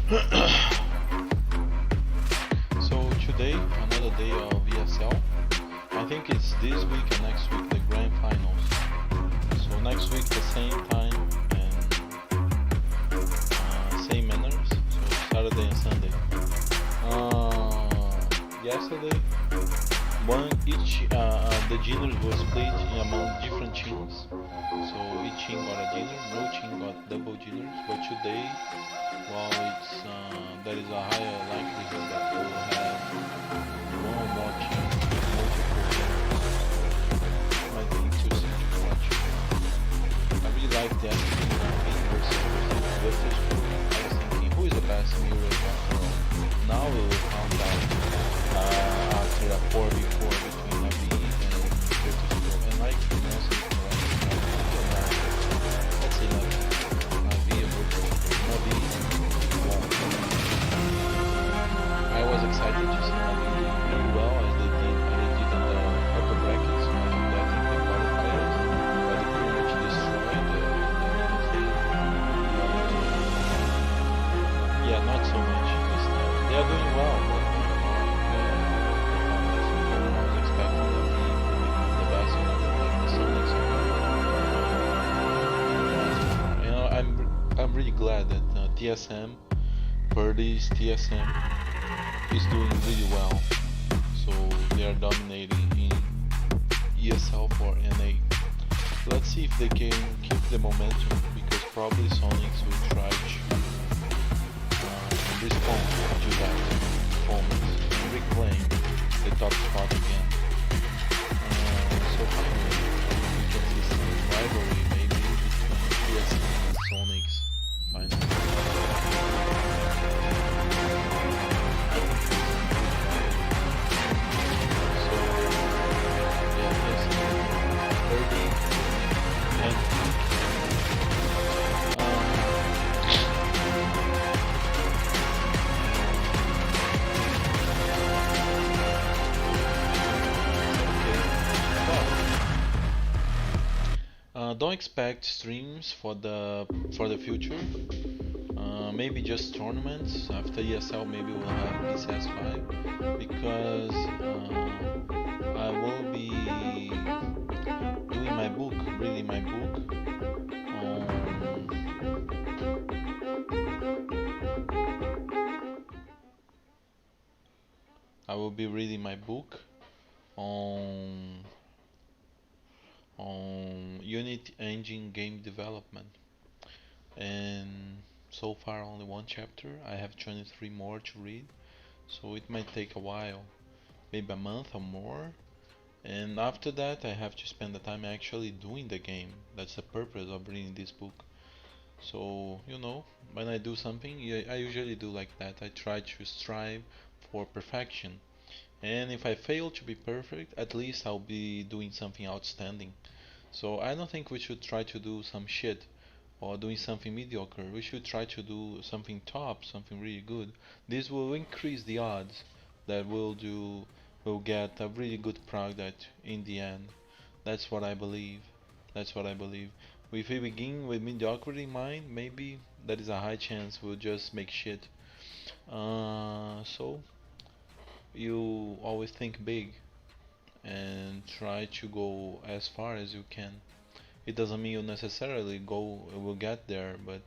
So today, another day of ESL. I think it's this week and next week the grand finals. So next week the same time and same manners. So Saturday and Sunday. Yesterday, the genders were split among different teams. So each team got a gender, no team got double genders. But today, well, there is a higher likelihood that we'll have one or more teams with multiple genders. Might be interesting to watch. I really like that being versus. I was thinking, who is the best mirror after all? Now we will find out after a 4v4 between Navi and Virtus. And like you know, let's say Navi and Virtus. Navi won. I was excited to see Navi doing really well as they did in the upper brackets. I think they qualifiers, but they pretty much destroyed the yeah, not so much this time. They are doing well, but I was expecting them to be the best, like the Sonics. I'm really glad that TSM, Birdie's TSM, is doing really well. So they are dominating in ESL for NA. Let's see if they can keep the momentum, because probably Sonics will try to respond to that performance and reclaim the top spot again. So finally, we can see some rivalry maybe between TSM and Sonics finally. So yeah, TSM 30 and don't expect streams for the future. Maybe just tournaments. After ESL, maybe we'll have PCS 5 because I will be doing my book, reading my book I will be reading my book on Unity Engine game development, and so far only one chapter. I have 23 more to read, so it might take a while, maybe a month or more. And after that, I have to spend the time actually doing the game. That's the purpose of reading this book. So, when I do something, yeah, I usually do like that. I try to strive for perfection. And if I fail to be perfect, at least I'll be doing something outstanding. So I don't think we should try to do some shit or doing something mediocre. We should try to do something top, something really good. This will increase the odds that we'll get a really good product in the end. That's what I believe. That's what I believe. If we begin with mediocrity in mind, maybe that is a high chance we'll just make shit. So you always think big and try to go as far as you can. It doesn't mean you necessarily will get there, but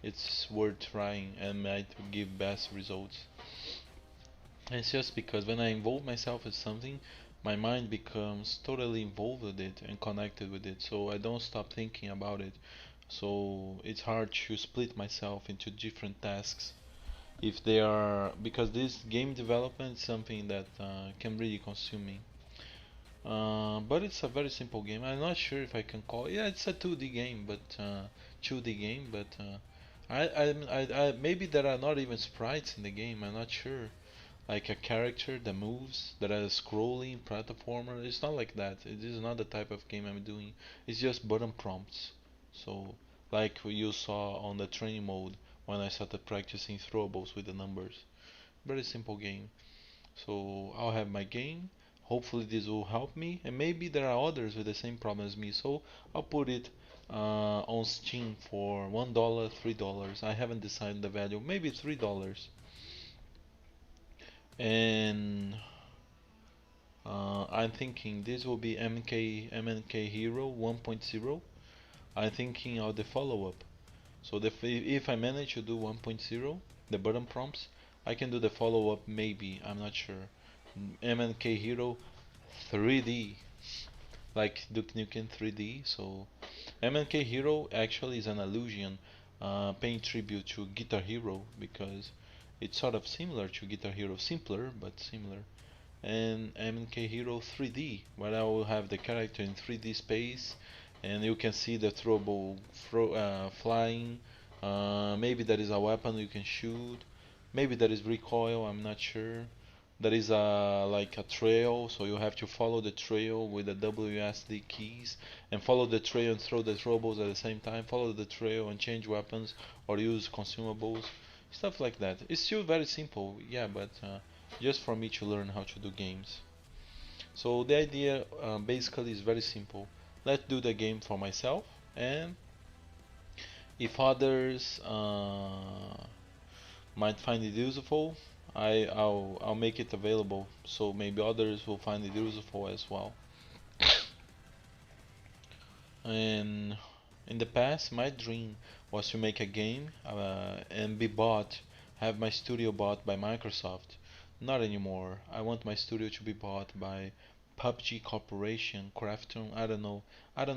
it's worth trying and might give best results. And it's just because when I involve myself in something, my mind becomes totally involved with it and connected with it, so I don't stop thinking about it. So it's hard to split myself into different tasks if they are, because this game development is something that can really consume me. But it's a very simple game. I'm not sure if I can call. Yeah, it's a 2D game, but 2D game. But maybe there are not even sprites in the game. I'm not sure. Like a character that moves, that has scrolling platformer. It's not like that. It is not the type of game I'm doing. It's just button prompts. So like you saw on the training mode when I started practicing throwables with the numbers. Very simple game. So I'll have my game. Hopefully this will help me, and maybe there are others with the same problem as me. So I'll put it on Steam for $1, $3. I haven't decided the value, maybe $3. And I'm thinking this will be MNK Hero 1.0. I'm thinking of the follow-up. So if I manage to do 1.0, the button prompts, I can do the follow-up maybe, I'm not sure. MNK Hero 3D, like Duke Nukem 3D. So MNK Hero actually is an allusion, paying tribute to Guitar Hero because it's sort of similar to Guitar Hero, simpler but similar. And MK Hero 3D, where I will have the character in 3D space, and you can see the throwable flying. Maybe there is a weapon you can shoot. Maybe there is recoil. I'm not sure. There is a like a trail, so you have to follow the trail with the WSD keys and follow the trail and throw the throwables at the same time. Follow the trail and change weapons or use consumables, stuff like that. It's still very simple, yeah, but just for me to learn how to do games. So the idea basically is very simple. Let's do the game for myself, and if others might find it useful, I'll make it available. So maybe others will find it useful as well. And in the past, my dream was to make a game and be bought, have my studio bought by Microsoft. Not anymore. I want my studio to be bought by PUBG Corporation, Crafton. I don't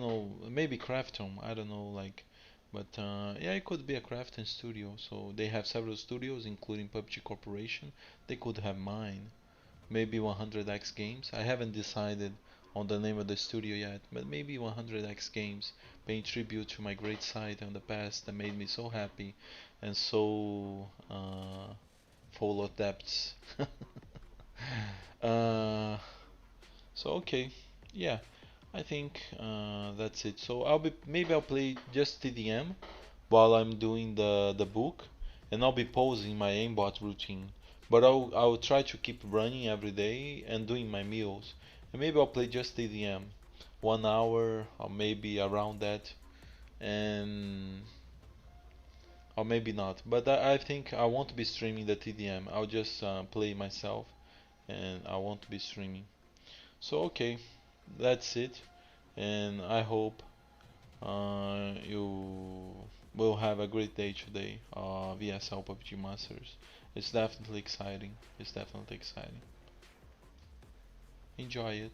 know. Maybe Crafton. I don't know. Like, but yeah, it could be a Crafton studio. So they have several studios, including PUBG Corporation. They could have mine. Maybe 100x Games. I haven't decided on the name of the studio yet, but maybe 100x Games, paying tribute to my great site in the past that made me so happy and so full of depths. uh, so okay, yeah, I think that's it. So maybe I'll play just TDM while I'm doing the book, and I'll be posing my aimbot routine. But I'll try to keep running every day and doing my meals. And maybe I'll play just TDM, 1 hour or maybe around that, and or maybe not. But I think I won't be streaming the TDM. I'll just play myself, and I won't be streaming. So okay, that's it, and I hope you will have a great day today, VSL PUBG Masters. It's definitely exciting. It's definitely exciting. Enjoy it.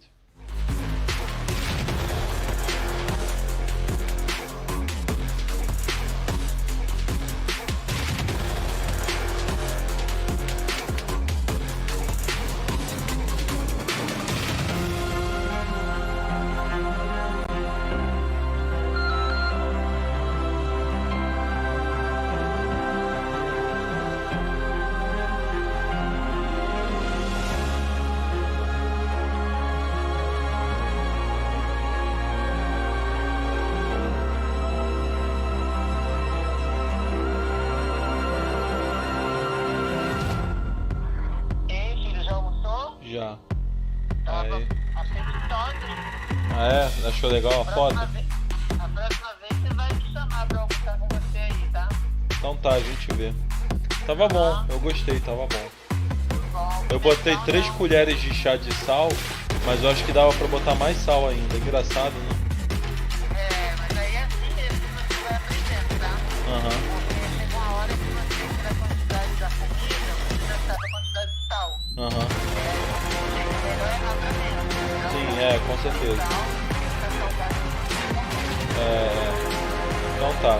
Já. Aí. Ah, é? Achou legal a foto? A próxima vez você vai me chamar pra almoçar com você aí, tá? Então tá, a gente vê. Tava bom, eu gostei, tava bom. Eu botei 3 colheres de chá de sal, mas eu acho que dava pra botar mais sal ainda. Engraçado, né? É, mas aí é assim mesmo que você vai aprendendo, tá? Aham. Porque chega uma hora que você tira a quantidade da comida, você já sabe a quantidade de sal. Aham. É melhor errar pra menos, entendeu? Sim, é, com certeza. Sal, fica saudável. Então tá.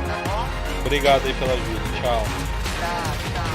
Tá bom? Obrigado aí pela ajuda. Tchau. Tá, tchau.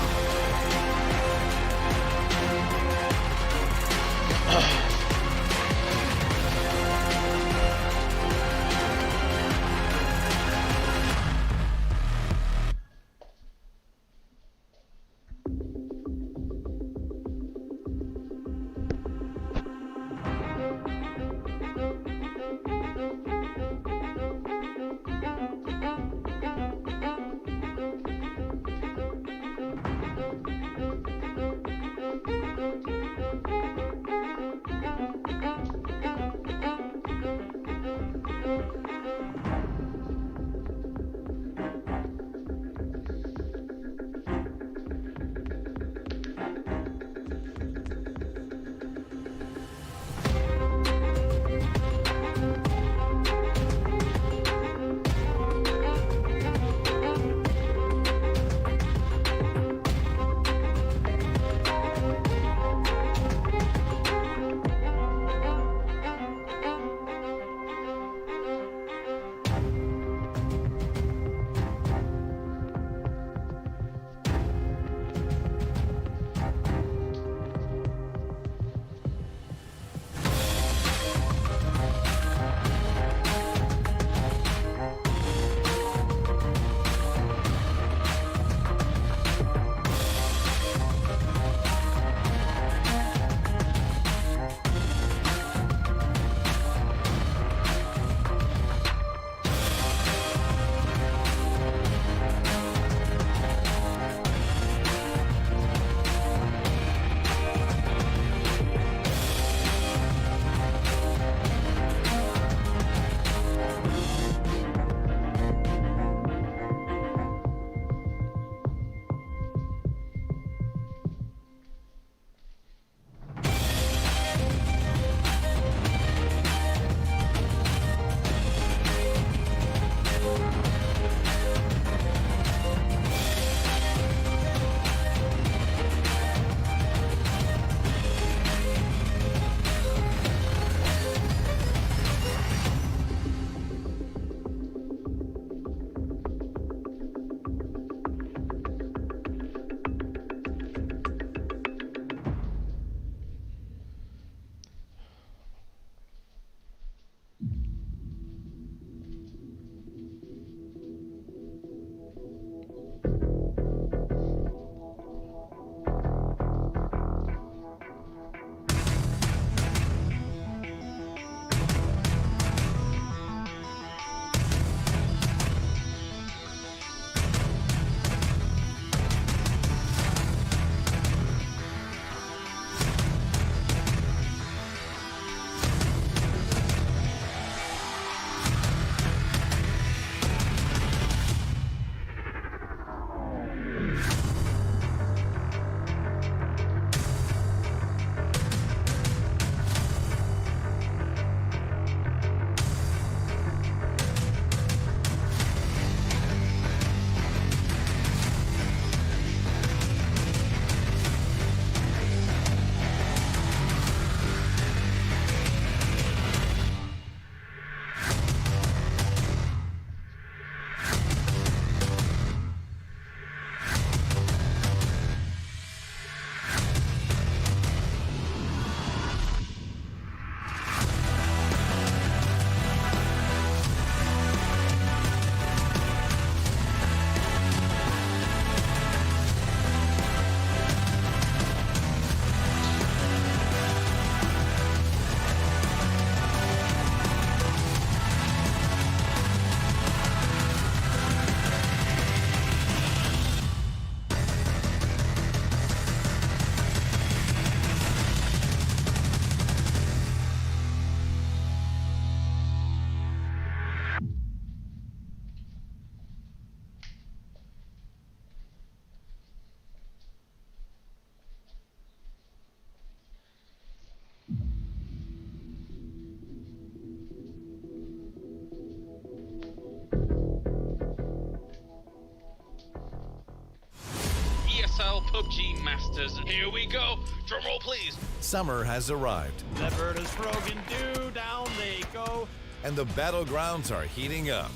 PUBG Masters. Here we go. Drum roll, please. Summer has arrived, Levert's Frogan do, down they go. and the battlegrounds are heating up.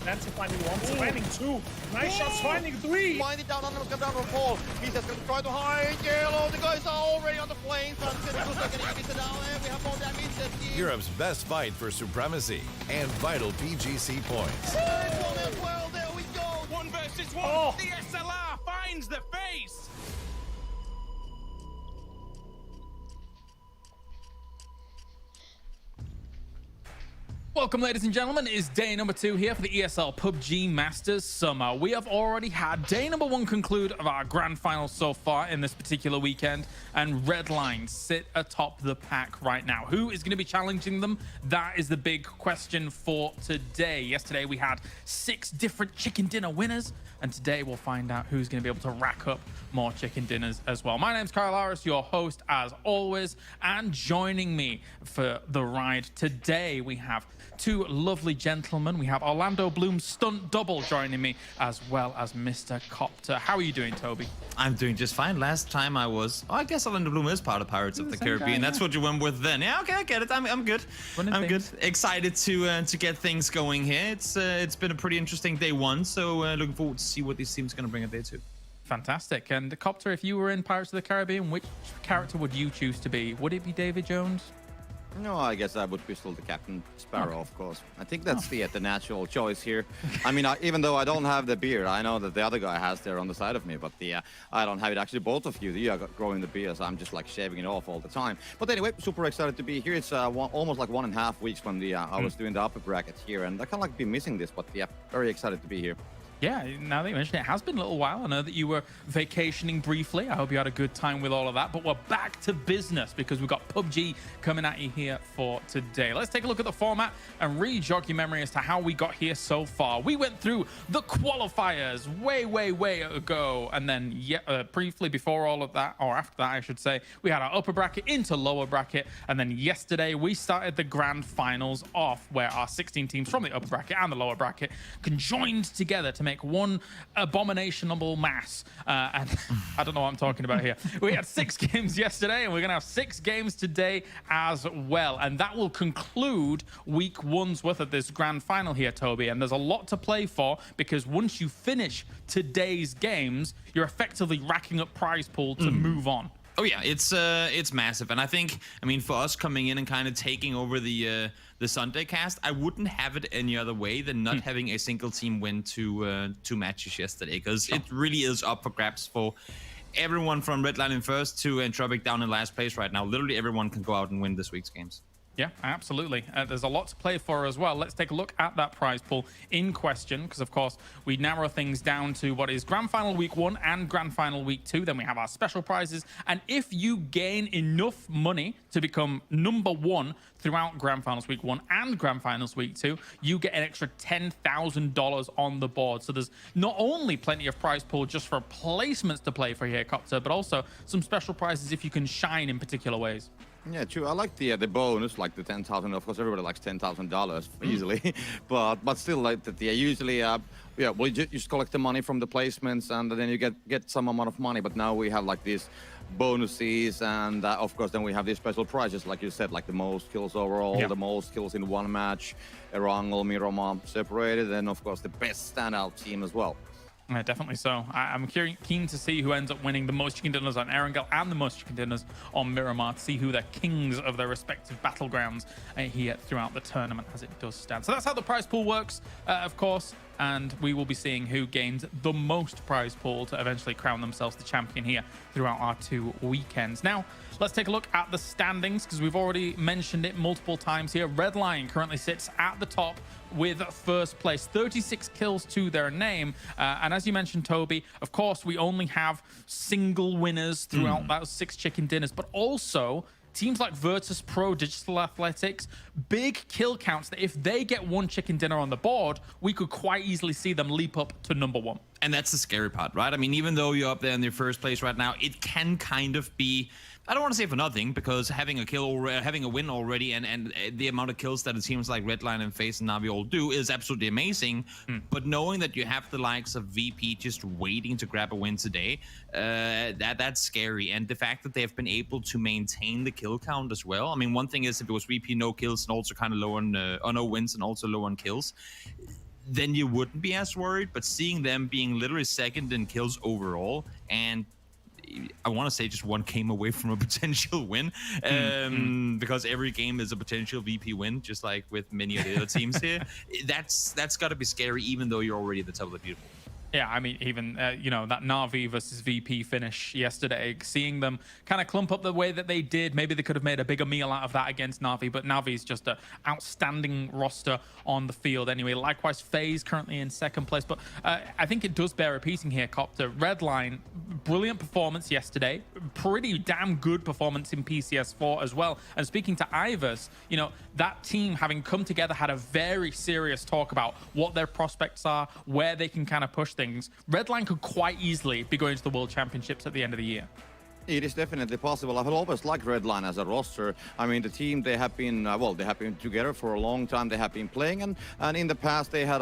Nancy finding one, finding two. Nice shots, finding three. Find it down on the fall. He's just gonna try to hide yellow. The guys are already on the flames. And gonna get it down there. We have more damage. Europe's best fight for supremacy and vital PGC points. Well, there we go. 1 versus 1. Oh. The SLR finds the face. Welcome, ladies and gentlemen. It is day number 2 here for the ESL PUBG Masters Summer. We have already had day number 1 conclude of our grand final so far in this particular weekend, and Redline sit atop the pack right now. Who is going to be challenging them? That is the big question for today. Yesterday we had 6 different chicken dinner winners, and today we'll find out who's going to be able to rack up more chicken dinners as well. My name's Kyle Harris, your host as always, and joining me for the ride today we have 2 lovely gentlemen. We have Orlando Bloom's stunt double joining me, as well as Mr. Copter. How are you doing, Toby? I'm doing just fine. Last time I was... Oh, I guess Orlando Bloom is part of Pirates of the Caribbean. That's what you went with then. Yeah, okay, I get it. I'm good. I'm good. Excited to get things going here. It's been a pretty interesting day 1, so looking forward to see what these teams are going to bring at day 2. Fantastic. And Copter, if you were in Pirates of the Caribbean, which character would you choose to be? Would it be David Jones? No, I guess I would be still the Captain Sparrow, of course. I think that's the natural choice here. I mean, even though I don't have the beard, I know that the other guy has there on the side of me, but I don't have it. Actually, both of you are growing the beard, so I'm just like shaving it off all the time. But anyway, super excited to be here. It's almost like 1.5 weeks from I was doing the upper bracket here, and I kind of like been missing this, but yeah, very excited to be here. Yeah, now that you mention it, it has been a little while. I know that you were vacationing briefly. I hope you had a good time with all of that. But we're back to business because we've got PUBG coming at you here for today. Let's take a look at the format and re-jog your memory as to how we got here so far. We went through the qualifiers way ago. And then briefly before all of that, or after that, I should say, we had our upper bracket into lower bracket. And then yesterday, we started the grand finals off where our 16 teams from the upper bracket and the lower bracket conjoined together to make one abominationable mass, and I don't know what I'm talking about here. We had 6 games yesterday, and we're gonna have 6 games today as well, and that will conclude week 1's worth of this grand final here, Toby. And there's a lot to play for, because once you finish today's games, you're effectively racking up prize pool to move on. Oh yeah, it's massive, and I mean, for us coming in and kind of taking over the Sunday cast, I wouldn't have it any other way than not having a single team win 2 matches yesterday, because it really is up for grabs for everyone from Redline in first to Entropic down in last place right now. Literally everyone can go out and win this week's games. Yeah, absolutely. There's a lot to play for as well. Let's take a look at that prize pool in question, because of course we narrow things down to what is grand final week 1 and grand final week 2. Then we have our special prizes, and if you gain enough money to become number 1 throughout grand finals week 1 and grand finals week 2, you get an extra $10,000 on the board. So there's not only plenty of prize pool just for placements to play for here, Copter, but also some special prizes if you can shine in particular ways. Yeah, true. I like the bonus, like the 10,000. Of course, everybody likes $10,000 easily, but still, like that. Yeah, usually, we just collect the money from the placements, and then you get some amount of money. But now we have like these bonuses, and of course, then we have these special prizes, like you said, like the most kills overall, the most kills in one match, Erangel, Miroma separated, and of course the best standout team as well. Yeah, definitely so. I'm keen to see who ends up winning the most chicken dinners on Erangel and the most chicken dinners on Miramar, to see who the kings of their respective battlegrounds here throughout the tournament as it does stand. So that's how the prize pool works, of course, and we will be seeing who gains the most prize pool to eventually crown themselves the champion here throughout our 2 weekends. Now, let's take a look at the standings, because we've already mentioned it multiple times here. Redline currently sits at the top with first place, 36 kills to their name. And as you mentioned, Toby, of course, we only have single winners throughout those 6 chicken dinners, but also teams like Virtus Pro Digital Athletics, big kill counts that if they get 1 chicken dinner on the board, we could quite easily see them leap up to number 1. And that's the scary part, right? I mean, even though you're up there in your first place right now, it can kind of be, I don't want to say for nothing, because having a kill or having a win already and the amount of kills that it seems like Redline and FaZe and Na'Vi all do is absolutely amazing. But knowing that you have the likes of VP just waiting to grab a win today, that's scary. And the fact that they've been able to maintain the kill count as well. I mean, one thing is if it was VP no kills and also kind of low on, no wins and also low on kills, then you wouldn't be as worried. But seeing them being literally second in kills overall, and I want to say just one game away from a potential win, because every game is a potential VP win, just like with many of the other teams here. That's got to be scary, even though you're already at the top of the beautiful. Yeah, I mean, even, you know, that Na'Vi versus VP finish yesterday, seeing them kind of clump up the way that they did, maybe they could have made a bigger meal out of that against Na'Vi, but Na'Vi's just an outstanding roster on the field anyway. Likewise, FaZe currently in second place, but I think it does bear repeating here, Copter. Redline, brilliant performance yesterday, pretty damn good performance in PCS4 as well. And speaking to Ivers, you know, that team having come together had a very serious talk about what their prospects are, where they can kind of push things. Redline could quite easily be going to the World Championships at the end of the year. It is definitely possible. I've always liked Redline as a roster. I mean, the team, they have been, they have been together for a long time. They have been playing, and in the past, they had,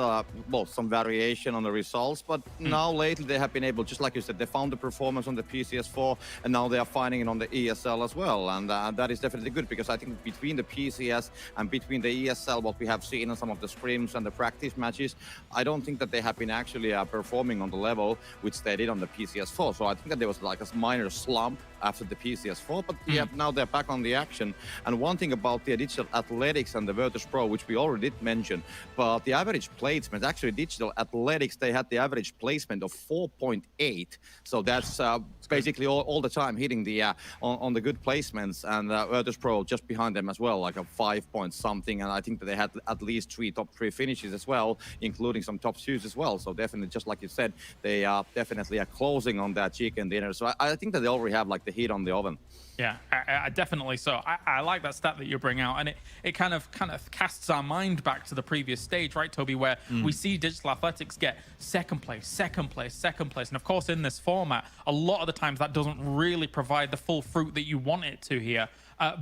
some variation on the results. But now, lately, they have been able, just like you said, they found the performance on the PCS4, and now they are finding it on the ESL as well. And that is definitely good, because I think between the PCS and between the ESL, what we have seen on some of the scrims and the practice matches, I don't think that they have been actually performing on the level which they did on the PCS4. So I think that there was like a minor slump after the PCS4, but yeah, now they're back on the action. And one thing about the Digital Athletics and the Virtus Pro, which we already did mention, but the average placement, actually Digital Athletics, they had the average placement of 4.8. So that's basically all the time hitting the on the good placements, and Virtus Pro just behind them as well, like a 5 point something. And I think that they had at least 3 top 3 finishes as well, including some top 2s as well. So definitely, just like you said, they are definitely closing on that chicken dinner. So I think that they already have like the heat on the oven. Yeah, I definitely so. I like that stat that you bring out, and it kind of casts our mind back to the previous stage, right, Toby, where we see Digital Athletics get second place, and of course in this format, a lot of the times that doesn't really provide the full fruit that you want it to here.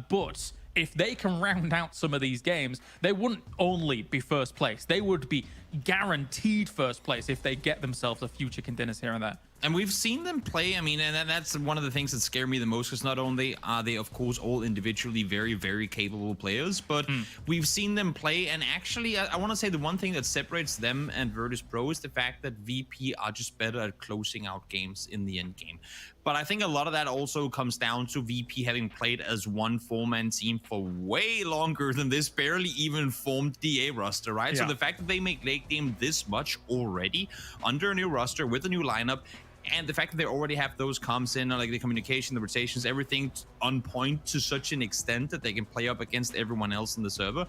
But if they can round out some of these games, they wouldn't only be first place; they would be guaranteed first place if they get themselves a few chicken dinners here and there. And we've seen them play. I mean, and that's one of the things that scare me the most, because not only are they, of course, all individually very, very capable players, but we've seen them play. And actually, I want to say the one thing that separates them and Virtus Pro is the fact that VP are just better at closing out games in the end game. But I think a lot of that also comes down to VP having played as one four-man team for way longer than this barely even formed DA roster, right? Yeah. So the fact that they make late game this much already under a new roster with a new lineup, and the fact that they already have those comms in, like the communication, the rotations, everything on point to such an extent that they can play up against everyone else in the server.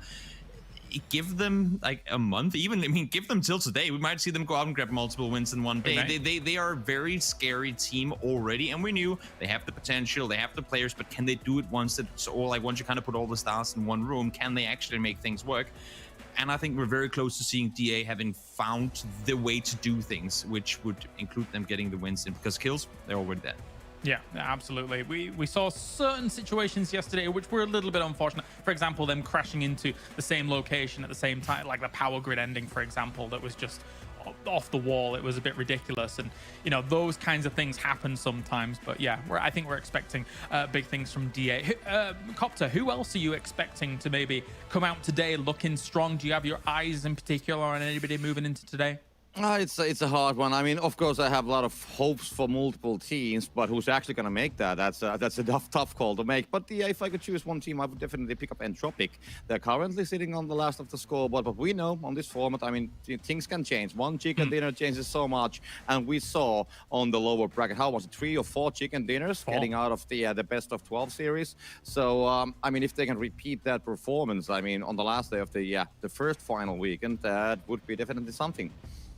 Give them like a month, even, I mean, give them till today. We might see them go out and grab multiple wins in one day. They are a very scary team already, and we knew they have the potential, they have the players, but can they do it once you kind of put all the stars in one room? Can they actually make things work? And I think we're very close to seeing DA having found the way to do things, which would include them getting the wins in, because kills, they're already there. Yeah, absolutely. We saw certain situations yesterday which were a little bit unfortunate. For example, them crashing into the same location at the same time, like the power grid ending, for example, that was just off the wall. It was a bit ridiculous, and you know, those kinds of things happen sometimes. But yeah, I think we're expecting big things from DA. Copter, who else are you expecting to maybe come out today looking strong? Do you have your eyes in particular on anybody moving into today? It's a hard one. I mean, of course, I have a lot of hopes for multiple teams, but who's actually going to make that? That's a tough call to make. But yeah, if I could choose one team, I would definitely pick up Entropic. They're currently sitting on the last of the scoreboard, but we know on this format, I mean, things can change. One chicken dinner changes so much, and we saw on the lower bracket, how was it, 3 or 4 chicken dinners getting out of the best of 12 series. So I mean, if they can repeat that performance, I mean, on the last day of the first final weekend, that would be definitely something.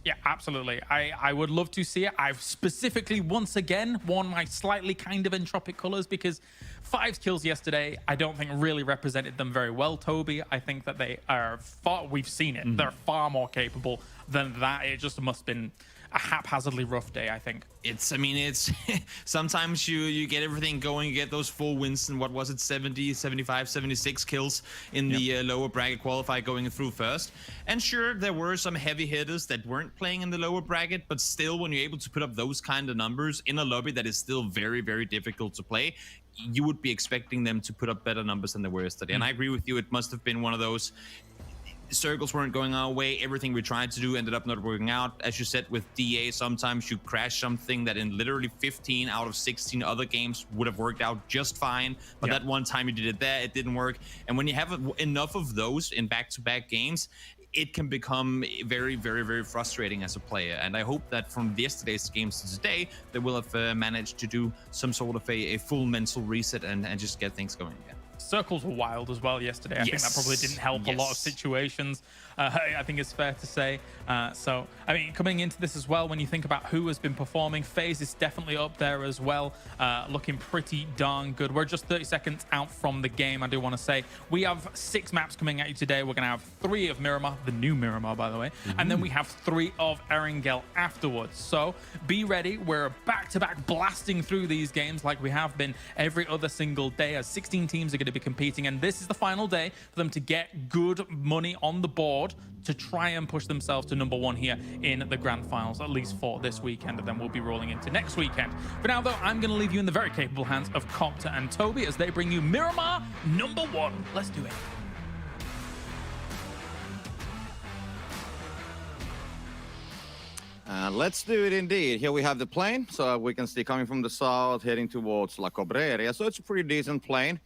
Yeah, absolutely. I would love to see it. I've specifically, once again, worn my slightly kind of Entropic colors, because 5 kills yesterday, I don't think really represented them very well, Toby. I think that they are we've seen it. They're far more capable than that. It just must have been a haphazardly rough day, I think. I mean, it's sometimes you get everything going, you get those full wins, and what was it, 70, 75, 76 kills in the lower bracket qualify going through first. And sure, there were some heavy hitters that weren't playing in the lower bracket, but still, when you're able to put up those kind of numbers in a lobby that is still very, very difficult to play, you would be expecting them to put up better numbers than they were yesterday. And I agree with you, it must have been one of those circles weren't going our way. Everything we tried to do ended up not working out. As you said, with DA, sometimes you crash something that in literally 15 out of 16 other games would have worked out just fine. But that one time you did it there, it didn't work. And when you have enough of those in back-to-back games, it can become very, very, very frustrating as a player. And I hope that from yesterday's games to today, they will have managed to do some sort of a full mental reset and just get things going again. Circles were wild as well yesterday. I think that probably didn't help a lot of situations. I think it's fair to say. So, I mean, coming into this as well, when you think about who has been performing, FaZe is definitely up there as well, looking pretty darn good. We're just 30 seconds out from the game, I do want to say. We have 6 maps coming at you today. We're going to have 3 of Miramar, the new Miramar, by the way, and then we have 3 of Erangel afterwards. So, be ready. We're back-to-back blasting through these games like we have been every other single day, as 16 teams are going to be competing, and this is the final day for them to get good money on the board to try and push themselves to #1 here in the grand finals, at least for this weekend, and then we'll be rolling into next weekend. For now, though, I'm going to leave you in the very capable hands of Copter and Toby as they bring you Miramar #1. Let's do it. Let's do it indeed. Here we have the plane, so we can see coming from the south, heading towards La Cobreria. So it's a pretty decent plane.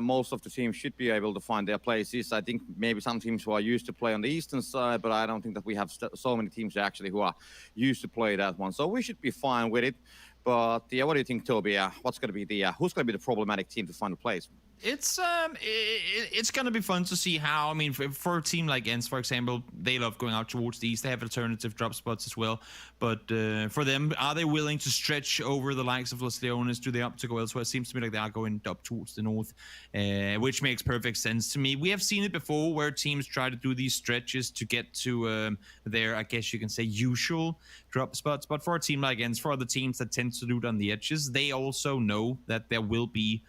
Most of the teams should be able to find their places. I think maybe some teams who are used to play on the eastern side, but I don't think that we have so many teams actually who are used to play that one. So we should be fine with it. But yeah, what do you think, Toby? What's going to be the who's going to be the problematic team to find a place? It's gonna be fun to see how. I mean, for a team like ENCE, for example, they love going out towards the east. They have alternative drop spots as well. But for them, are they willing to stretch over the likes of Los Leones? Do they opt to go elsewhere? It seems to me like they are going up towards the north, which makes perfect sense to me. We have seen it before where teams try to do these stretches to get to their, I guess you can say, usual drop spots. But for a team like ENCE, for other teams that tend to loot on the edges, they also know that there will be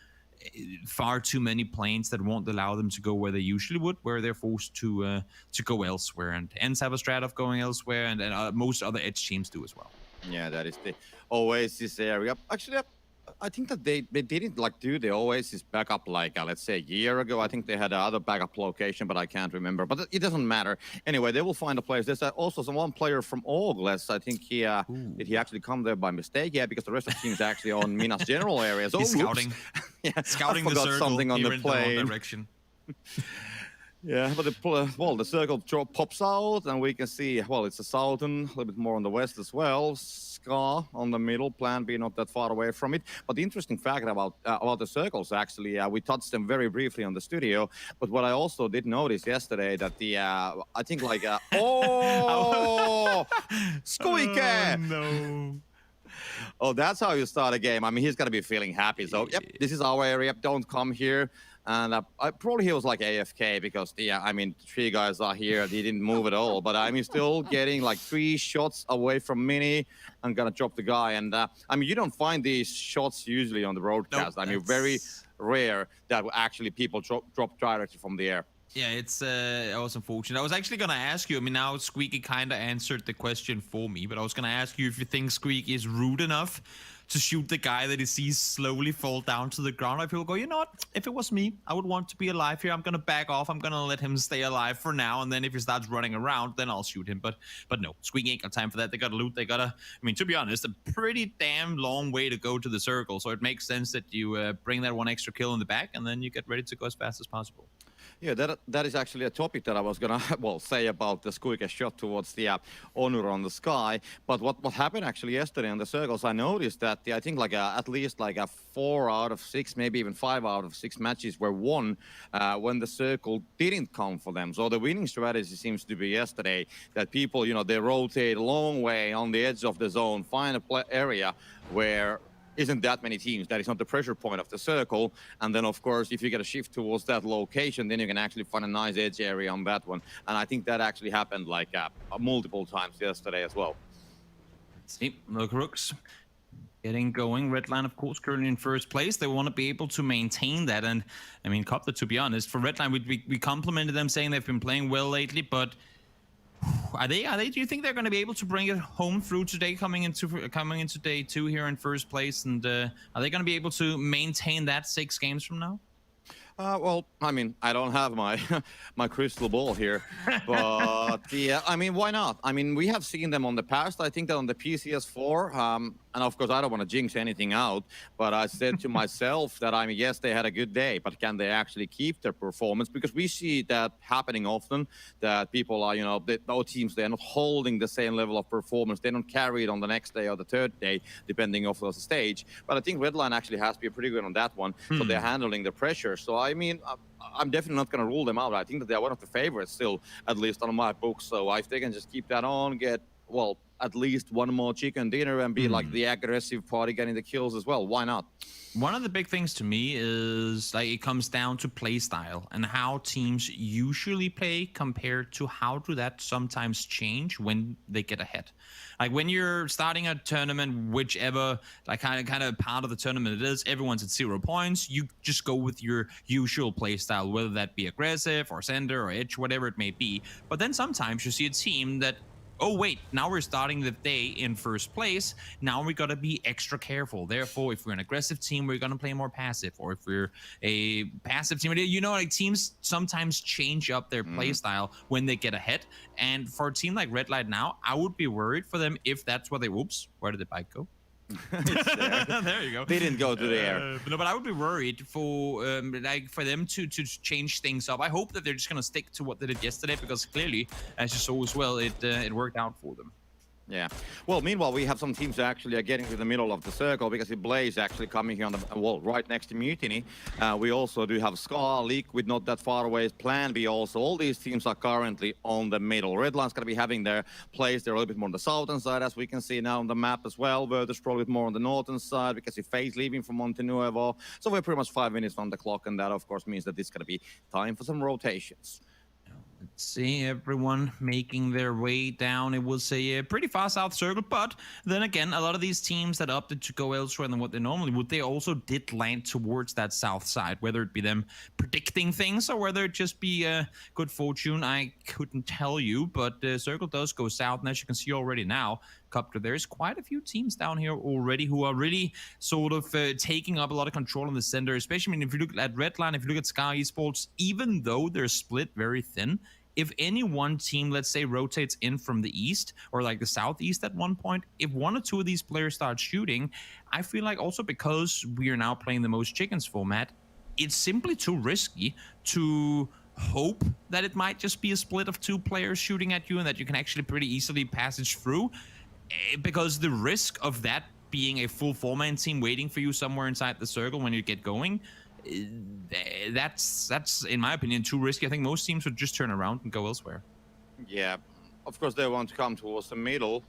far too many planes that won't allow them to go where they usually would, where they're forced to go elsewhere. And ENCE have a strat of going elsewhere, and most other edge teams do as well. Yeah, that is the Oasis area. Actually, I think that they didn't do the Oasis backup let's say a year ago. I think they had another backup location, but I can't remember. But it doesn't matter. Anyway, they will find a place. There's also one player from Augles. I think did he actually come there by mistake? Yeah, because the rest of the team is actually on Minas General area. So he's scouting. Yeah, scouting I forgot the circle. something on the plane. The direction. Yeah, but the circle pops out, and we can see, well, it's a southern, a little bit more on the west as well. Scar on the middle, plan B not that far away from it. But the interesting fact about the circles, actually, we touched them very briefly on the studio. But what I also did notice yesterday that I think Squeaky! Oh, no. Oh, that's how you start a game. I mean, he's got to be feeling happy. So, yep, this is our area. Don't come here. And probably he was like AFK because the 3 guys are here. He didn't move at all. But I'm still getting 3 shots away from Mini. I'm gonna drop the guy. And you don't find these shots usually on the broadcast. Nope, very rare that actually people drop directly from the air. Yeah, it was unfortunate. I was actually going to ask you, I mean, now Squeaky kind of answered the question for me, but I was going to ask you if you think Squeaky is rude enough to shoot the guy that he sees slowly fall down to the ground. Like people go, you know what, if it was me, I would want to be alive here. I'm going to back off. I'm going to let him stay alive for now, and then if he starts running around, then I'll shoot him. But no, Squeaky ain't got time for that. They got to loot. They got to, I mean, to be honest, a pretty damn long way to go to the circle, so it makes sense that you bring that 1 extra kill in the back, and then you get ready to go as fast as possible. Yeah, that is actually a topic that I was gonna say about the Squeaky shot towards the Honor on the sky. But what happened actually yesterday on the circles, I noticed that I think at least 4 out of 6, maybe even 5 out of 6 matches were won when the circle didn't come for them. So the winning strategy seems to be yesterday that people, they rotate a long way on the edge of the zone, find a area where isn't that many teams. That is not the pressure point of the circle. And then, of course, if you get a shift towards that location, then you can actually find a nice edge area on that one. And I think that actually happened like multiple times yesterday as well. See, look, Rooks getting going. Redline, of course, currently in first place. They want to be able to maintain that. And I mean, Copter, to be honest, for Redline, we complimented them saying they've been playing well lately, but are they? Do you think they're going to be able to bring it home through today, coming into day 2 here in first place? And are they going to be able to maintain that 6 games from now? Well, I mean, I don't have my my crystal ball here, but yeah, I mean, why not? I mean, we have seen them on the past. I think that on the PCS4, and of course, I don't want to jinx anything out, but I said to myself that, I mean, yes, they had a good day, but can they actually keep their performance? Because we see that happening often, that people are, you know, those teams, they're not holding the same level of performance. They don't carry it on the next day or the third day, depending on the stage. But I think Redline actually has been pretty good on that one, so they're handling the pressure. So, I mean, I'm definitely not going to rule them out. I think that they're one of the favorites still, at least on my books. So if they can just keep that on, get, well, at least one more chicken dinner and be like the aggressive party getting the kills as well, why not? One of the big things to me is like it comes down to play style and how teams usually play compared to how do that sometimes change when they get ahead. Like when you're starting a tournament, whichever like kind of part of the tournament it is, everyone's at 0 points. You just go with your usual play style, whether that be aggressive or center or edge, whatever it may be. But then sometimes you see a team that, oh wait, now we're starting the day in first place. Now we got to be extra careful. Therefore, if we're an aggressive team, we're going to play more passive. Or if we're a passive team, you know, like teams sometimes change up their play style when they get ahead. And for a team like Red Light now, I would be worried for them if that's what they, whoops, where did the bike go? There you go. They didn't go to the air. No, but I would be worried for like for them to change things up. I hope that they're just gonna stick to what they did yesterday, because clearly, as you saw as well, it worked out for them. Yeah. Well, meanwhile, we have some teams that actually are getting to the middle of the circle, because Blaze actually coming here on the wall right next to Mutiny. We also do have Scar, Liquid not that far away, Plan B also. All these teams are currently on the middle. Redline's going to be having their place. They're a little bit more on the southern side, as we can see now on the map as well. Vertus probably more on the northern side, because if FaZe leaving from Montenuevo. So we're pretty much 5 minutes on the clock, and that, of course, means that it's going to be time for some rotations. Let's see, everyone making their way down. It was a pretty far south circle, but then again, a lot of these teams that opted to go elsewhere than what they normally would, they also did land towards that south side, whether it be them predicting things or whether it just be good fortune. I couldn't tell you, but the circle does go south, and as you can see already now, Copter, there's quite a few teams down here already who are really sort of taking up a lot of control in the center, especially, I mean, if you look at Redline, if you look at Sky Esports, even though they're split very thin, if any one team, let's say, rotates in from the east or like the southeast at one point, if 1 or 2 of these players start shooting, I feel like also because we are now playing the most chickens format, it's simply too risky to hope that it might just be a split of 2 players shooting at you and that you can actually pretty easily passage through, because the risk of that being a full 4-man team waiting for you somewhere inside the circle when you get going, that's in my opinion too risky. I think most teams would just turn around and go elsewhere. Yeah, of course they want to come towards the middle,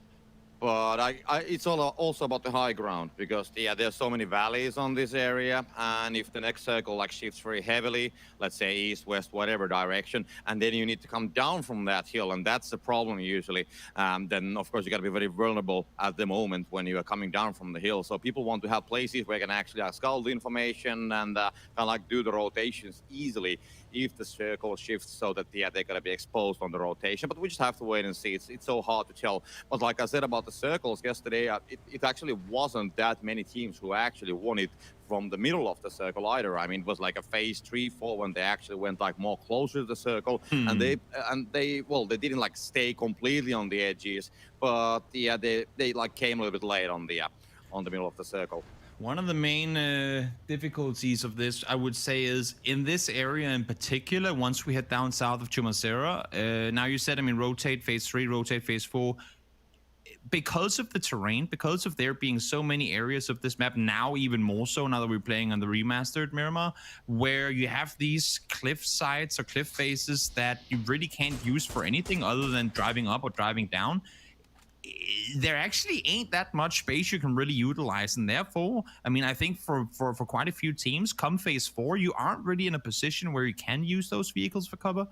but it's also about the high ground, because yeah, there's so many valleys on this area, and if the next circle like shifts very heavily, let's say east, west, whatever direction, and then you need to come down from that hill, and that's the problem usually, then of course you got to be very vulnerable at the moment when you are coming down from the hill. So people want to have places where you can actually scout the information and kind of like do the rotations easily if the circle shifts, so that yeah, they're going to be exposed on the rotation. But we just have to wait and see. It's so hard to tell. But like I said about the circles yesterday, it actually wasn't that many teams who actually won it from the middle of the circle either. I mean, it was like a phase 3-4 when they actually went like more closer to the circle, and they didn't like stay completely on the edges, but yeah, they like came a little bit late on the middle of the circle. One of the main difficulties of this, I would say, is in this area in particular, once we head down south of Chumacera, now you said, I mean, rotate phase 3, rotate phase 4, because of the terrain, because of there being so many areas of this map, now even more so now that we're playing on the remastered Miramar, where you have these cliff sides or cliff faces that you really can't use for anything other than driving up or driving down. there actually ain't that much space you can really utilize, and therefore, I mean, I think for quite a few teams, come phase 4, you aren't really in a position where you can use those vehicles for cover,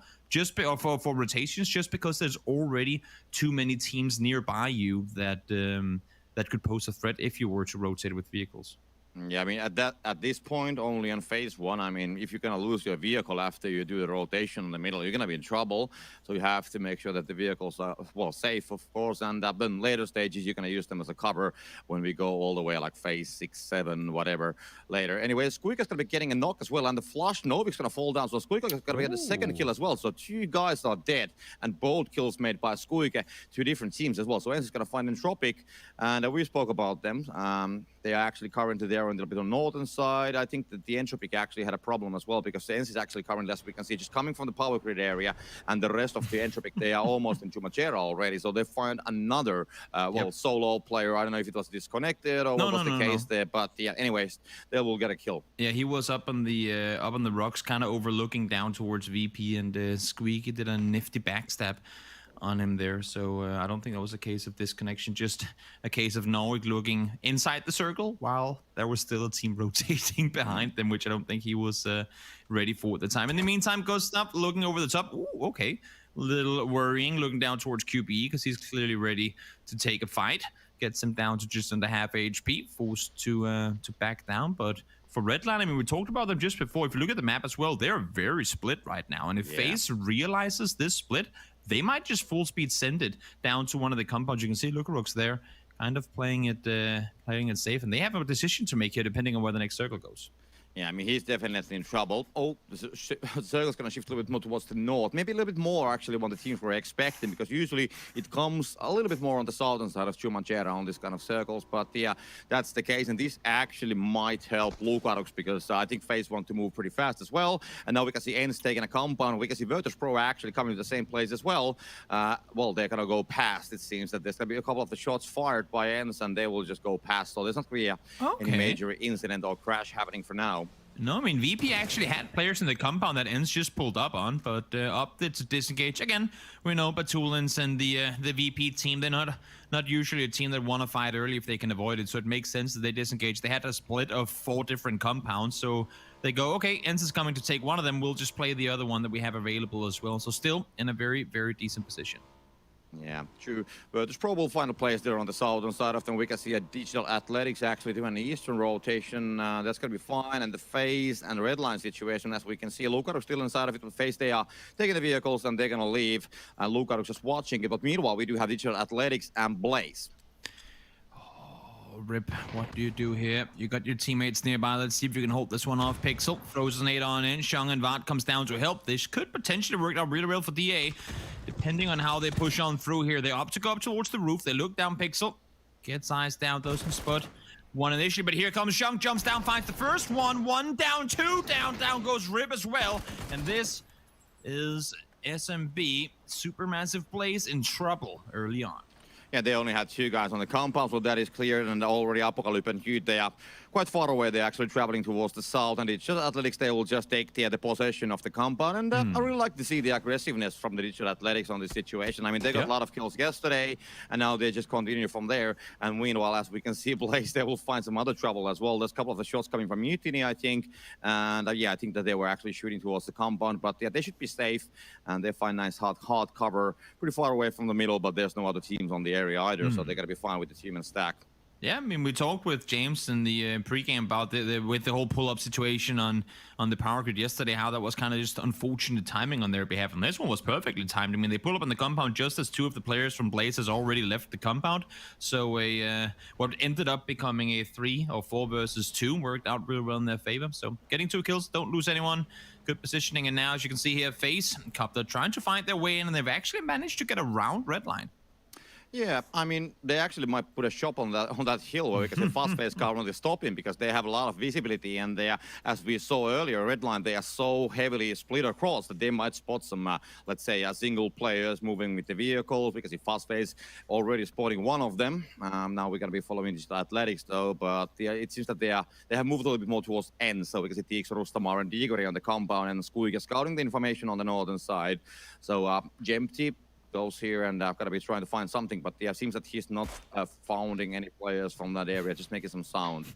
or for rotations, just because there's already too many teams nearby you that that could pose a threat if you were to rotate with vehicles. Yeah, I mean, at this point, only on phase 1, I mean, if you're gonna lose your vehicle after you do the rotation in the middle, you're gonna be in trouble. So you have to make sure that the vehicles are, well, safe, of course, and then later stages, you're gonna use them as a cover when we go all the way, like phase 6, 7, whatever, later. Anyway, Squeaker's gonna be getting a knock as well, and the flush Novik's gonna fall down, so Squeaker's gonna get the second kill as well. So 2 guys are dead, and both kills made by Squeaker, 2 different teams as well. So En's is gonna find Entropic, and we spoke about them. They are actually currently there on a little bit on northern side. I think that the Entropic actually had a problem as well, because the ENS is actually currently, as we can see, just coming from the power grid area, and the rest of the Entropic, they are almost in Chumachera already. So they find another, solo player. I don't know if it was disconnected or what was the case there, but yeah, anyways, they will get a kill. Yeah, he was up on the rocks, kind of overlooking down towards VP, and Squeaky did a nifty backstab on him there. So I don't think that was a case of disconnection, just a case of Norwich looking inside the circle while there was still a team rotating behind them, which I don't think he was ready for at the time. In the meantime, Ghost up looking over the top. Ooh, okay, a little worrying, looking down towards QBE because he's clearly ready to take a fight. Gets him down to just under half HP, forced to back down. But for Redline, I mean, we talked about them just before. If you look at the map as well, they're very split right now. And if FaZe realizes this split, they might just full speed send it down to one of the compounds. You can see Lukarook's there, kind of playing it safe, and they have a decision to make here depending on where the next circle goes. Yeah, I mean, he's definitely in trouble. Oh, the circle's going to shift a little bit more towards the north. Maybe a little bit more, actually, what the teams were expecting, because usually it comes a little bit more on the southern side of Chumachera on this kind of circles. But yeah, that's the case. And this actually might help Lukaroks, because I think FaZe want to move pretty fast as well. And now we can see ENS taking a compound. We can see Virtus Pro actually coming to the same place as well. Well, they're going to go past. It seems that there's going to be a couple of the shots fired by ENS, and they will just go past. So there's not really any major incident or crash happening for now. No, I mean, VP actually had players in the compound that ENS just pulled up on, but opted to disengage. Again, we know Batulins and the VP team, they're not usually a team that want to fight early if they can avoid it, so it makes sense that they disengage. They had a split of 4 different compounds, so they go, okay, ENS is coming to take one of them, we'll just play the other one that we have available as well. So still in a very, very decent position. Yeah, true. But there's probable final place there on the southern side of them. We can see a Digital Athletics actually doing an eastern rotation. That's going to be fine. And the FaZe and Redline situation, as we can see, Lukarook still inside of it. But FaZe, they are taking the vehicles and they're going to leave. And Lukarook just watching it. But meanwhile, we do have Digital Athletics and Blaze. Rip, what do you do here? You got your teammates nearby. Let's see if you can hold this one off. Pixel throws a nade on in. Shang and Vat comes down to help. This could potentially work out really well for DA, depending on how they push on through here. They opt to go up towards the roof. They look down Pixel. Gets eyes down, doesn't spot one initially, but here comes Shang. Jumps down, finds the first one. One down, 2 down. Down goes Rip as well. And this is SMB. Supermassive Blaze in trouble early on. Yeah, they only had 2 guys on the compound, so that is cleared, and already Apocalypse and Hugh, they are quite far away. They're actually traveling towards the south, and Digital Athletics, they will just take the possession of the compound, and I really like to see the aggressiveness from the Digital Athletics on this situation. I mean, they got a lot of kills yesterday, and now they just continue from there, and meanwhile, as we can see, Blaze, they will find some other trouble as well. There's a couple of the shots coming from Mutiny, I think, and yeah, I think that they were actually shooting towards the compound, but yeah, they should be safe, and they find nice hard cover, pretty far away from the middle, but there's no other teams on the area either, so they're gonna be fine with the team and stack. Yeah, I mean, we talked with James in the pregame about with the whole pull-up situation on the power grid yesterday, how that was kind of just unfortunate timing on their behalf, and this one was perfectly timed. I mean, they pull up on the compound just as 2 of the players from Blaze has already left the compound, so what ended up becoming a 3 or 4 versus 2 worked out really well in their favor. So getting 2 kills, don't lose anyone. Good positioning, and now, as you can see here, FaZe, Copter trying to find their way in, and they've actually managed to get around Redline. Yeah, I mean, they actually might put a shop on that hill where we can see fast phase currently stopping, because they have a lot of visibility, and they are, as we saw earlier, Redline, they are so heavily split across that they might spot some, let's say, single players moving with the vehicles. We can see fast phase already spotting one of them. Now we're going to be following Digital Athletics though, but yeah, it seems that they have moved a little bit more towards end, so we can see TX, Rustamar, and Digori on the compound, and Skuiga scouting the information on the northern side. So Jempty, goes here, and I've got to be trying to find something. But yeah, it seems that he's not founding any players from that area, just making some sound.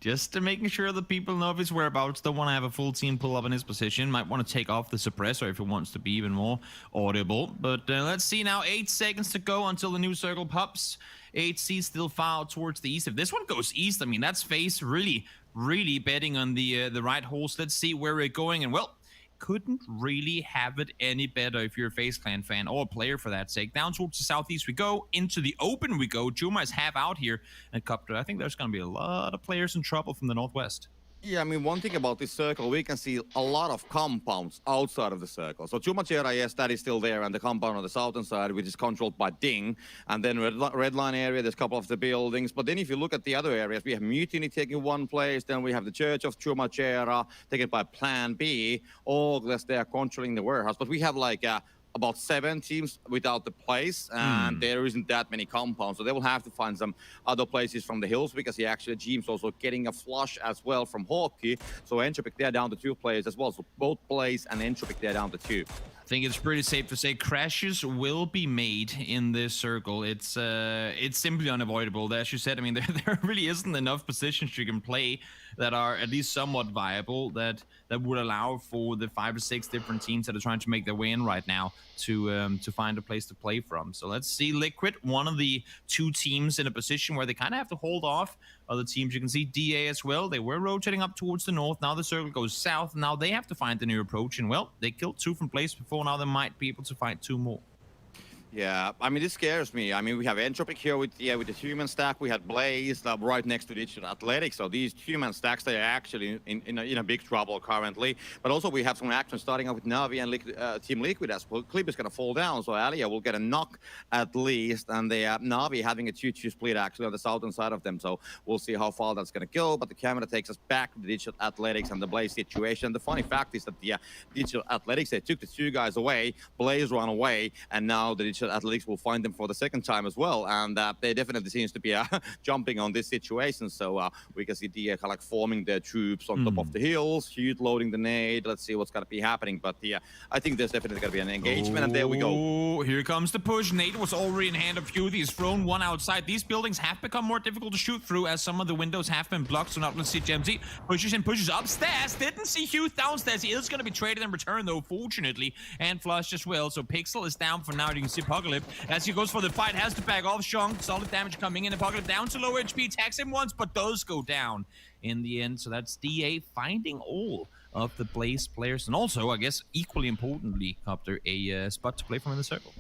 Just to making sure that people know of his whereabouts. Don't want to have a full team pull up in his position. Might want to take off the suppressor if he wants to be even more audible. But let's see now. 8 seconds to go until the new circle pops. 8C still far out towards the east. If this one goes east, I mean, that's FaZe really betting on the right horse. Let's see where we're going. And well, couldn't really have it any better if you're a FaZe Clan fan or a player for that sake. Down towards the southeast we go. Into the open we go. Juma is half out here. And Copter, I think there's going to be a lot of players in trouble from the northwest. Yeah, I mean, one thing about this circle, we can see a lot of compounds outside of the circle. So Chumachera, yes, that is still there, and the compound on the southern side, which is controlled by Ding. And then red line area, there's a couple of the buildings. But then if you look at the other areas, we have Mutiny taking one place, then we have the Church of Chumachera taken by Plan B. All this, they are controlling the warehouse. But we have like about 7 teams without the place, and there isn't that many compounds, so they will have to find some other places from the hills, because he actually James also getting a flush as well from Hawkeye. So Entropic, they're down to 2 players as well, so both Blaze and Entropic, they're down to 2. I think it's pretty safe to say crashes will be made in this circle. It's simply unavoidable. As you said, I mean, there really isn't enough positions you can play that are at least somewhat viable that would allow for the 5 or 6 different teams that are trying to make their way in right now to find a place to play from. So let's see. Liquid, one of the 2 teams in a position where they kind of have to hold off other teams. You can see DA as well. They were rotating up towards the north. Now the circle goes south. Now they have to find a new approach. And well, they killed 2 from place before. Now they might be able to find 2 more. Yeah, I mean, this scares me. I mean, we have Entropic here with the human stack. We had Blaze right next to Digital Athletics. So these human stacks, they are actually in a big trouble currently. But also we have some action starting off with Navi and Team Liquid as well. Clip is going to fall down, so Alia will get a knock at least. And they Navi having a 2-2 split actually on the southern side of them. So we'll see how far that's going to go. But the camera takes us back to the Digital Athletics and the Blaze situation. The funny fact is that the Digital Athletics, they took the 2 guys away. Blaze ran away, and now the Digital Athletics will find them for the second time as well, and they definitely seems to be jumping on this situation. So we can see DA kind of like forming their troops on top of the hills, Hugh loading the nade. Let's see what's going to be happening, but I think there's definitely going to be an engagement, and there we go. Here comes the push. Nade was already in hand of Hugh. He's thrown one outside. These buildings have become more difficult to shoot through as some of the windows have been blocked. So now let's see Gemzy pushes and pushes upstairs. Didn't see Hugh downstairs. He is going to be traded in return though, fortunately, and flushed as well. So Pixel is down for now. You can see Apocalypse as he goes for the fight, has to back off. Shunk, solid damage coming in. Apocalypse down to low HP, attacks him once, but does go down in the end. So that's DA finding all of the Blaze players, and also, I guess, equally importantly, Copter, a spot to play from in the circle.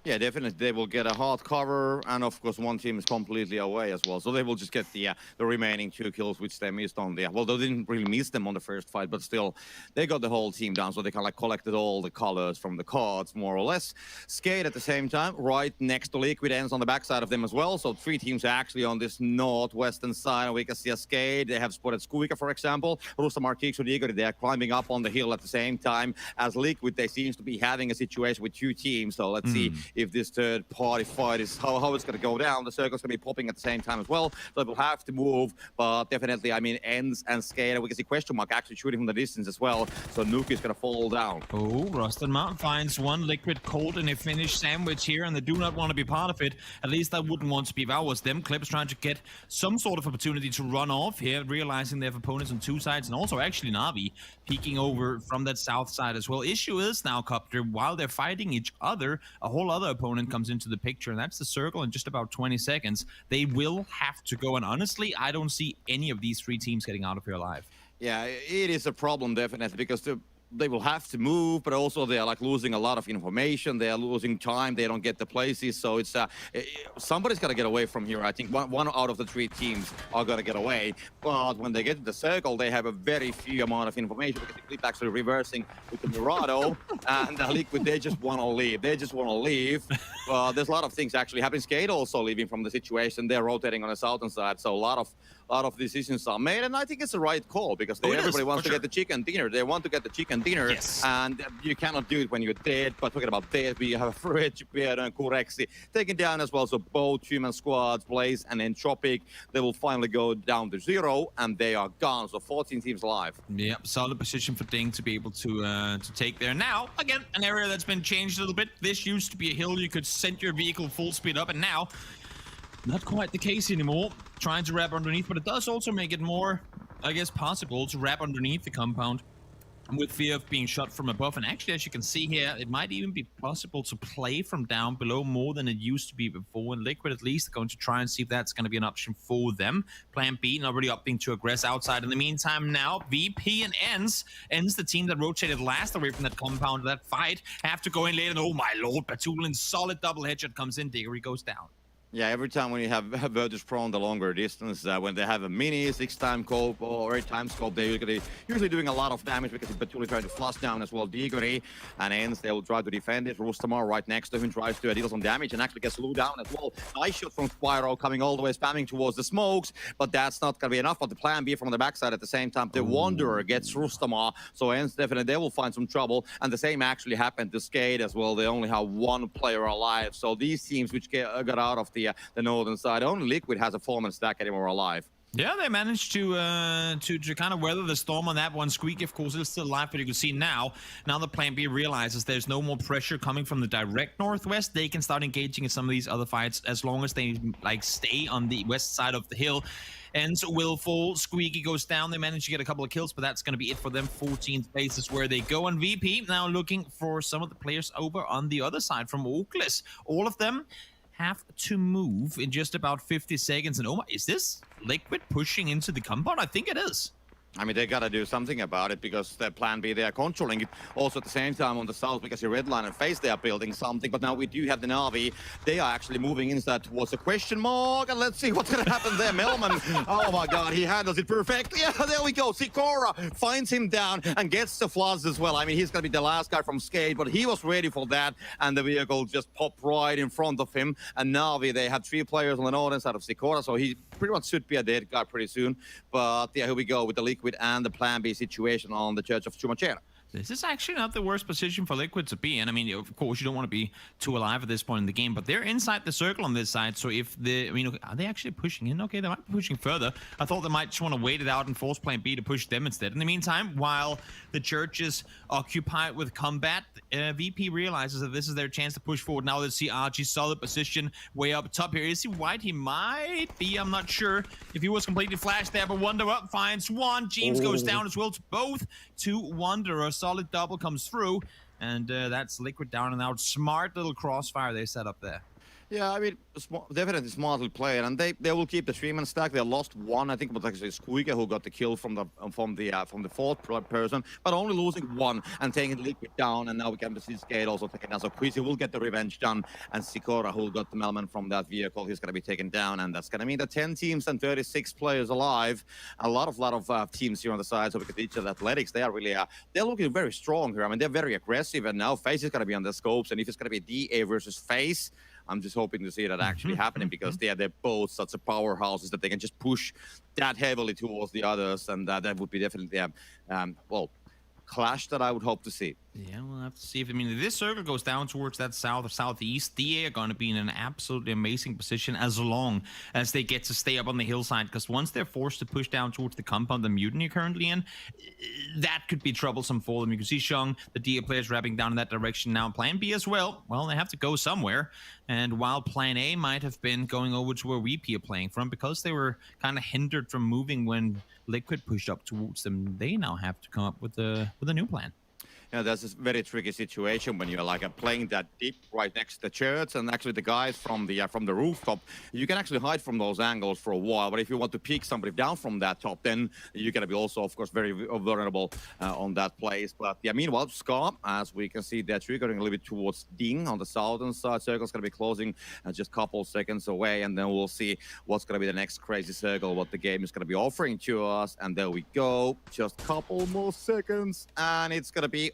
Yeah, definitely. They will get a hard cover, and of course, one team is completely away as well. So they will just get the remaining 2 kills, which they missed on the. Well, they didn't really miss them on the first fight, but still, they got the whole team down. So they kind of like collected all the colors from the cards, more or less. Skate at the same time, right next to Liquid, ends on the backside of them as well. So 3 teams are actually on this northwestern side. We can see a Skate. They have spotted Skuika, for example. Rustamar, Kicks, and Igor. They are climbing up on the hill at the same time as Liquid. They seems to be having a situation with 2 teams. So let's see if this third party fight is how it's going to go down. The circle's going to be popping at the same time as well, so it will have to move. But definitely, I mean, Ends and Skater, we can see Question Mark actually shooting from the distance as well. So Nuke is going to fall down. Oh, Rusted Mountain finds one. Liquid cold in a finished sandwich here, and they do not want to be part of it. At least I wouldn't want to be if I was them. Clips trying to get some sort of opportunity to run off here, realizing they have opponents on 2 sides, and also actually Navi peeking over from that south side as well. Issue is now, Copter, while they're fighting each other, a whole other opponent comes into the picture, and that's the circle in just about 20 seconds. They will have to go, and honestly, I don't see any of these 3 teams getting out of here alive. Yeah, it is a problem, definitely, because they will have to move, but also they are like losing a lot of information. They are losing time. They don't get the places. So it's somebody's got to get away from here. I think one out of the 3 teams are going to get away. But when they get to the circle, they have a very few amount of information, because the Clip actually reversing with the Murado and the Liquid, they just want to leave. They just want to leave. There's a lot of things actually happening. Skate also leaving from the situation. They're rotating on the southern side, so a lot of decisions are made, and I think it's the right call because everybody wants to get the chicken dinner. They want to get the chicken dinner, and you cannot do it when you're dead. But talking about dead, we have Fridge, Pierre, and Kurexi taken down as well. So both human squads, Blaze and Entropic, they will finally go down to 0, and they are gone. So 14 teams alive. Yep, solid position for Ding to be able to take there. Now, again, an area that's been changed a little bit. This used to be a hill you could send your vehicle full speed up, and now not quite the case anymore. Trying to wrap underneath, but it does also make it more, I guess, possible to wrap underneath the compound with fear of being shot from above. And actually, as you can see here, it might even be possible to play from down below more than it used to be before. And Liquid, at least, going to try and see if that's going to be an option for them. Plan B, not really opting to aggress outside. In the meantime, now, VP and ends the team that rotated last away from that compound, that fight, have to go in late. And oh my lord, Batulin, solid double headshot comes in. Diggory goes down. Yeah, every time when you have Virtus Pro on the longer distance, when they have a mini 6-time scope or 8-time scope, they're usually doing a lot of damage because Batuli trying to flush down as well. Diggory and Ends, they will try to defend it. Rustamar right next to him tries to deal some damage and actually gets slowed down as well. Nice shot from Spyro coming all the way, spamming towards the smokes, but that's not going to be enough. But the plan B from the backside at the same time, the Wanderer gets Rustamar, so Ends definitely, they will find some trouble. And the same actually happened to Skate as well. They only have one player alive. So these teams which got out of the northern side, only Liquid has a 4-man stack anymore alive. Yeah, they managed to kind of weather the storm on that one. Squeak, of course, is still alive, but you can see now the Plan B realizes there's no more pressure coming from the direct northwest. They can start engaging in some of these other fights as long as they stay on the west side of the hill. Ends will fall. Squeaky goes down. They managed to get a couple of kills, but that's going to be it for them. 14th place is where they go. And VP now looking for some of the players over on the other side from Oaklis. All of them have to move in just about 50 seconds. And oh my, is this Liquid pushing into the compound? I think it is. I mean, they got to do something about it because their plan B, they are controlling it. Also at the same time on the south, because your red line and face, they are building something. But now we do have the Na'Vi. They are actually moving inside towards a question mark. And let's see what's going to happen there. Melman, oh my God, he handles it perfectly. Yeah, there we go. Sikora finds him down and gets the floods as well. I mean, he's going to be the last guy from Skate, but he was ready for that. And the vehicle just popped right in front of him. And Na'Vi, they have 3 players on the northern side of Sikora, so he pretty much should be a dead guy pretty soon. But yeah, here we go with the Liquid and the Plan B situation on the Church of Chumacera. This is actually not the worst position for Liquid to be in. I mean, of course, you don't want to be too alive at this point in the game, but they're inside the circle on this side. So if are they actually pushing in? Okay, they might be pushing further. I thought they might just want to wait it out and force Plan B to push them instead. In the meantime, while the Church is occupied with combat, VP realizes that this is their chance to push forward. Now let's see Archie's solid position way up top here. Is he white? He might be. I'm not sure if he was completely flashed there, but Wonder up finds one. James goes down as well to both. 2 Wanderers. Solid double comes through, and that's Liquid down and out. Smart little crossfire they set up there. Yeah, I mean, definitely smartly played, and they will keep the 3-man stack. They lost one, I think it was actually Squeaker who got the kill from the 4th person, but only losing 1 and taking Liquid down. And now we can see Skate also taken down. So Quizzy will get the revenge done, and Sikora who got the Melman from that vehicle, he's going to be taken down, and that's going to mean the 10 teams and 36 players alive. A lot of teams here on the side. So we could each of the Athletics, they are really they're looking very strong here. I mean, they're very aggressive, and now FaZe is going to be on the scopes, and if it's going to be DA versus FaZe, I'm just hoping to see that actually happening because they're both such a powerhouses that they can just push that heavily towards the others, and that would be definitely well, clash that I would hope to see. Yeah, we'll have to see if this circle goes down towards that south or southeast. DA are going to be in an absolutely amazing position as long as they get to stay up on the hillside, because once they're forced to push down towards the compound the Mutiny are currently in, that could be troublesome for them. You can see Shung, the DA players, wrapping down in that direction now. Plan B as well. Well, they have to go somewhere. And while Plan A might have been going over to where VP are playing from, because they were kind of hindered from moving when Liquid pushed up towards them, they now have to come up with a new plan. You know, that's a very tricky situation when you're playing that deep right next to the church, and actually the guys from the rooftop, you can actually hide from those angles for a while. But if you want to peek somebody down from that top, then you're gonna be also, of course, very vulnerable on that place. But yeah, meanwhile, Scar, as we can see, they're triggering a little bit towards Ding on the southern side. Circle's gonna be closing just a couple seconds away, and then we'll see what's gonna be the next crazy circle, what the game is gonna be offering to us. And there we go, just a couple more seconds, and it's gonna be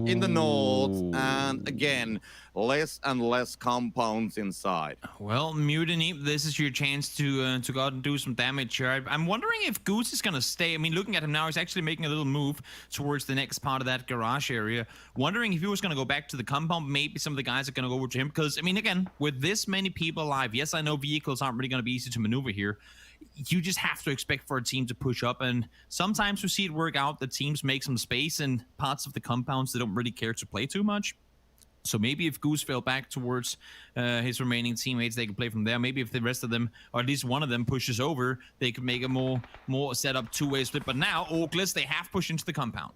in the north, and again, less and less compounds inside. Well, Mutiny, this is your chance to go out and do some damage here. I'm wondering if Goose is going to stay. I mean, looking at him now, he's actually making a little move towards the next part of that garage area. Wondering if he was going to go back to the compound. Maybe some of the guys are going to go over to him. Because, I mean, again, with this many people alive, yes, I know vehicles aren't really going to be easy to maneuver here. You just have to expect for a team to push up, and sometimes we see it work out. The teams make some space in parts of the compounds they don't really care to play too much. So maybe if Goose fell back towards his remaining teammates, they could play from there. Maybe if the rest of them, or at least one of them, pushes over, they could make a more set up two-way split. But now, Orkless, they have pushed into the compound.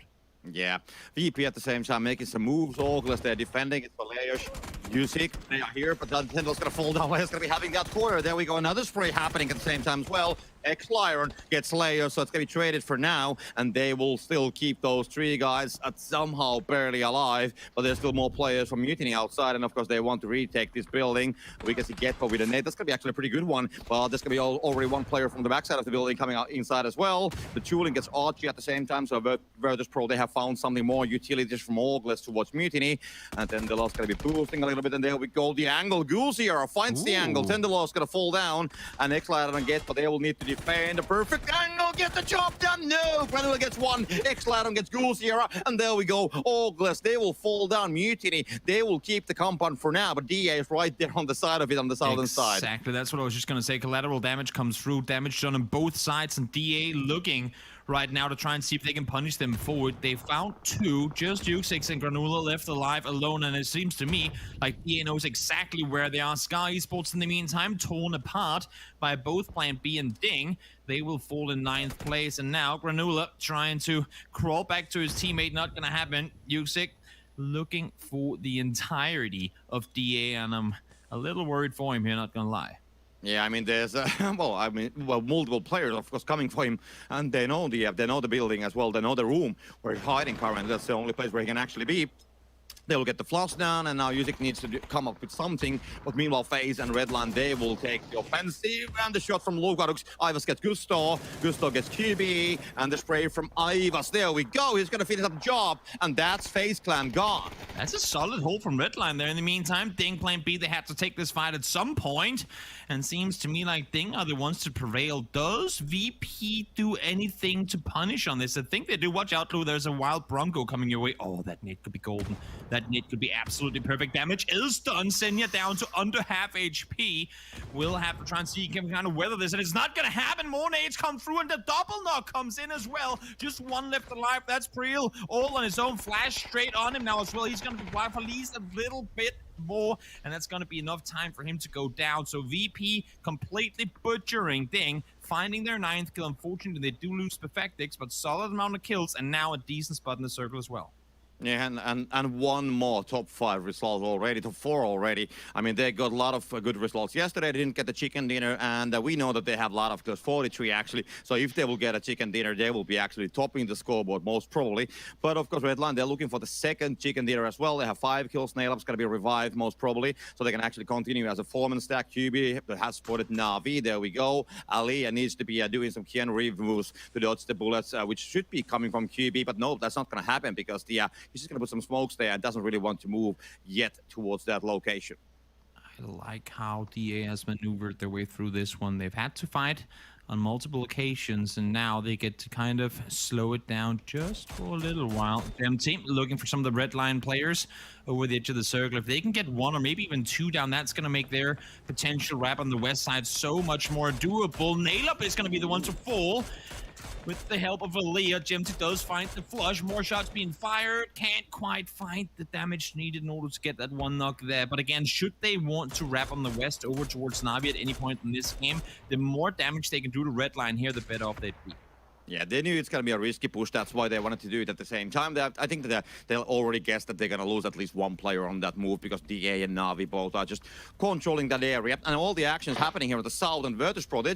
Yeah, VP at the same time making some moves. Orkless, they're defending. It's Valerius, Yusik, they are here, but Nintendo's gonna fall down. Leia's gonna be having that corner. There we go, another spray happening at the same time as well. X-Lion gets Leia, so it's gonna be traded for now, and they will still keep those three guys at somehow barely alive, but there's still more players from Mutiny outside, and of course they want to retake this building. We can see Getpo with a nade. That's gonna be actually a pretty good one, but there's gonna be already one player from the backside of the building coming out inside as well. The tooling gets Archie at the same time, so Virtus Pro, they have found something more utilities from Orkless towards Mutiny, and then the loss gonna be boosting a little bit, and there we go. The angle, Goose here finds the angle. Tenderlaw's gonna fall down, and X-Lion and Getpo, they will need to defend. A perfect angle, get the job done. No, Granula gets one. X-Lion gets Goose here, and there we go. Orkless, they will fall down. Mutiny, they will keep the compound for now, but DA is right there on the side of it on the southern side. Exactly, that's what I was just going to say. Collateral damage comes through, damage done on both sides, and DA looking right now to try and see if they can punish them forward. They found two, just Juxix and Granula left alive alone, and it seems to me like DA knows exactly where they are. Sky Esports in the meantime torn apart by both Plan B and Ding. They will fall in 9th place, and now Granula trying to crawl back to his teammate. Not gonna happen. Juxix looking for the entirety of DA, and I'm a little worried for him here, not gonna lie. Yeah, I mean, there's multiple players, of course, coming for him, and they know the building as well. They know the room where he's hiding currently. That's the only place where he can actually be. They will get the flush down, and now Yusik needs to come up with something. But meanwhile, FaZe and Redline, they will take the offensive. And the shot from Lugarux. Ivas gets Gusto. Gusto gets QB. And the spray from Ivas. There we go. He's going to finish up the job. And that's FaZe Clan gone. That's a solid hold from Redline there. In the meantime, Ding Plan B, they had to take this fight at some point. And seems to me like Ding are the ones to prevail. Does VP do anything to punish on this? I think they do. Watch out, Lou. There's a wild Bronco coming your way. Oh, that nade could be golden. That nade could be absolutely perfect. Damage is done. Senya down to under half HP. We'll have to try and see if he can kind of weather this, and it's not going to happen. More nades come through, and the double knock comes in as well. Just one left alive. That's Priel, all on his own. Flash straight on him now as well. He's going to be blind for at least a little bit more, and that's going to be enough time for him to go down. So VP completely butchering Ding, finding their 9th kill. Unfortunately, they do lose Perfectix, but solid amount of kills, and now a decent spot in the circle as well. Yeah, and one more top 5 result already, top 4 already. I mean, they got a lot of good results. Yesterday, they didn't get the chicken dinner, and we know that they have a lot of kills, 43 actually. So if they will get a chicken dinner, they will be actually topping the scoreboard most probably. But of course, Redline, they're looking for the 2nd chicken dinner as well. They have 5 kills. Nailup's going to be revived most probably, so they can actually continue as a foreman stack. QB has spotted Na'Vi. There we go. Aliyah needs to be doing some Kian Reeve moves to dodge the bullets, which should be coming from QB. But no, that's not going to happen because the he's just going to put some smokes there and doesn't really want to move yet towards that location. I like how DA has maneuvered their way through this one. They've had to fight on multiple occasions, and now they get to kind of slow it down just for a little while. Gem team looking for some of the red line players over the edge of the circle. If they can get 1 or maybe even 2 down, that's going to make their potential wrap on the west side so much more doable. Nailup is going to be the one to fall. With the help of Aliyah, Jemty does find the flush. More shots being fired. Can't quite find the damage needed in order to get that 1 knock there. But again, should they want to wrap on the west over towards Na'Vi at any point in this game, the more damage they can do to Redline here, the better off they'd be. Yeah, they knew it's going to be a risky push. That's why they wanted to do it at the same time. I think that they'll already guess that they're going to lose at least 1 player on that move because DA and Na'Vi both are just controlling that area. And all the actions happening here at the south and Virtus Pro, they're